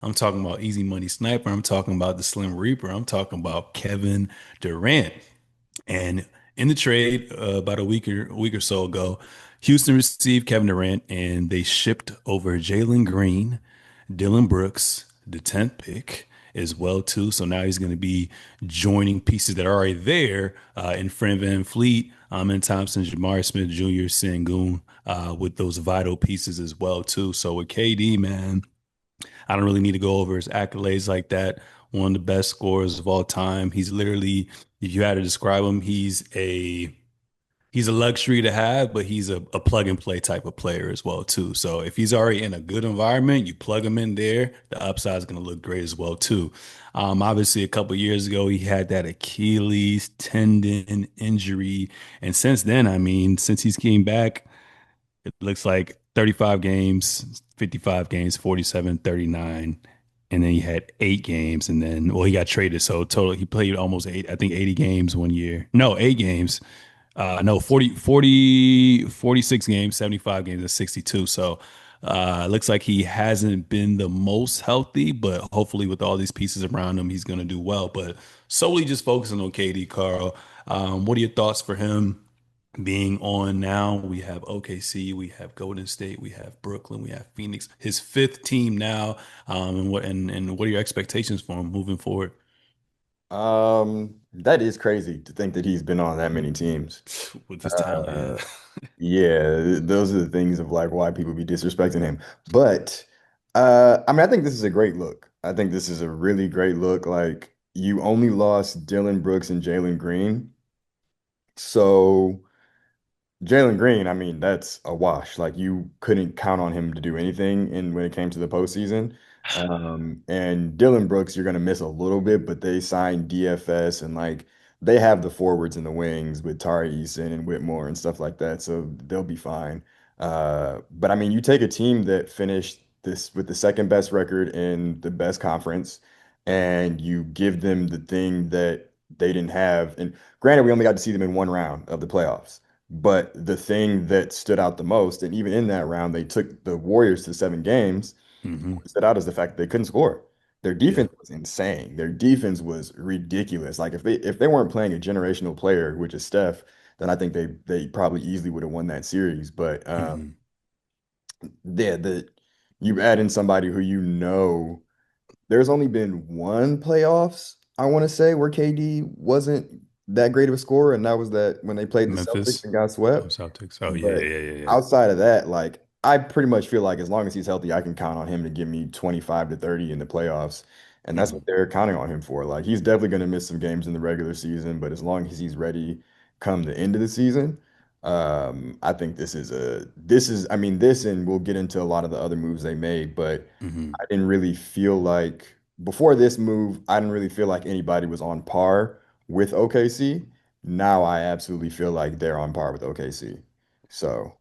I'm talking about Easy Money Sniper. I'm talking about the Slim Reaper. I'm talking about Kevin Durant. And in the trade, about a week or so ago, Houston received Kevin Durant and they shipped over Jalen Green, Dylan Brooks, the 10th pick as well too. So now he's going to be joining pieces that are already there in Fred Van Fleet, and Thompson, Jamar Smith Jr., Sengun, with those vital pieces as well too. So with KD, man, I don't really need to go over his accolades like that. One of the best scorers of all time. He's literally, if you had to describe him, he's a luxury to have, but he's a plug and play type of player as well too. So if he's already in a good environment, you plug him in there, the upside is going to look great as well too. Obviously, a couple years ago, he had that Achilles tendon injury, and since then, I mean, since he's came back, it looks like 35 games, 55 games, 47, 39. And then he had 8 games. And then, well, he got traded. So total, he played almost eight, I think 80 games one year. No, 8 games. No, 46 games, 75 games, and 62. So it looks like he hasn't been the most healthy, but hopefully with all these pieces around him, he's going to do well. But solely just focusing on KD, Carl. What are your thoughts for him being on now? We have OKC, we have Golden State, we have Brooklyn, we have Phoenix. His fifth team now. And what are your expectations for him moving forward? That is crazy to think that he's been on that many teams. With his talent, Uh, yeah. yeah, those are the things of like why people be disrespecting him. But I mean, I think this is a great look. I think this is a really great look. Like you only lost Dylan Brooks and Jalen Green. So Jalen Green, I mean, that's a wash. Like you couldn't count on him to do anything in when it came to the postseason. And Dylan Brooks, you're gonna miss a little bit, but they signed DFS and like they have the forwards and the wings with Tari Eason and Whitmore and stuff like that, so they'll be fine. But I mean, you take a team that finished this with the second best record in the best conference, and you give them the thing that they didn't have. And granted, we only got to see them in one round of the playoffs. But the thing that stood out the most, and even in that round, they took the Warriors to 7 games. Hmm. What stood out is the fact that they couldn't score. Their Yeah. defense was insane. Their defense was ridiculous. Like if they weren't playing a generational player, which is Steph, then I think they probably easily would have won that series. But Hmm. yeah, you add in somebody who you know there's only been one playoffs, I want to say, where KD wasn't that great of a scorer, and that was that when they played the Celtics Memphis. and got Oh, swept. Celtics. Oh, yeah, But yeah, yeah, yeah. outside of that, like I pretty much feel like as long as he's healthy, I can count on him to give me 25 to 30 in the playoffs. And that's what Hmm. they're counting on him for. Like he's definitely going to miss some games in the regular season, but as long as he's ready come the end of the season, I think this is I mean this and we'll get into a lot of the other moves they made, but Hmm. I didn't really feel like before this move, I didn't really feel like anybody was on par with OKC. Now I absolutely feel like they're on par with OKC. So,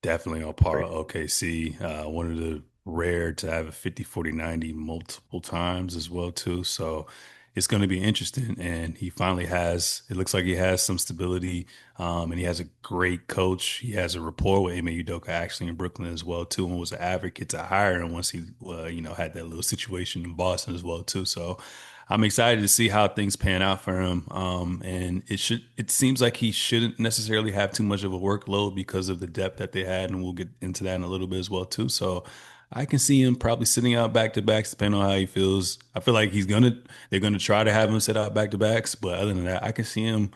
Definitely on par with OKC. One of the rare to have a 50, 40, 90 multiple times as well, too. So it's going to be interesting. And he finally has, it looks like he has some stability. And he has a great coach. He has a rapport with Ime Udoka actually in Brooklyn as well, too, and was an advocate to hire him once he, had that little situation in Boston as well, too. So I'm excited to see how things pan out for him. And it seems like he shouldn't necessarily have too much of a workload because of the depth that they had. And we'll get into that in a little bit as well, too. So I can see him probably sitting out back to backs, depending on how he feels. I feel like they're gonna try to have him sit out back to backs. But other than that, I can see him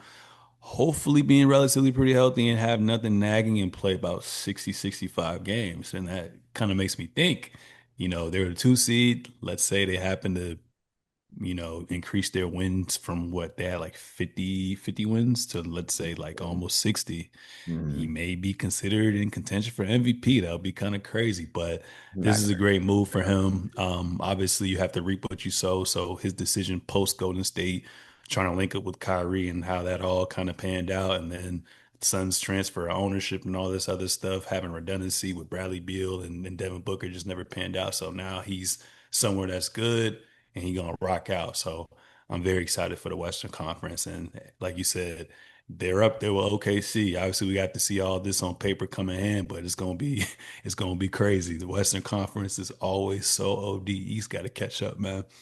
hopefully being relatively pretty healthy and have nothing nagging and play about 60, 65 games. And that kind of makes me think, they're a 2 seed. Let's say they happen to increase their wins from what they had like 50 wins to let's say like almost 60. He mhm. may be considered in contention for MVP. That would be kind of crazy, but this Not is a great move for him. Obviously, you have to reap what you sow. So his decision post Golden State, trying to link up with Kyrie and how that all kind of panned out, and then Suns transfer ownership and all this other stuff, having redundancy with Bradley Beal and Devin Booker just never panned out. So now he's somewhere that's good and he gonna rock out. So I'm very excited for the Western Conference. And like you said, they're up there with OKC. Obviously, we got to see all this on paper come in hand, but it's gonna be it's gonna be crazy. The Western Conference is always so OD. East got to catch up, man.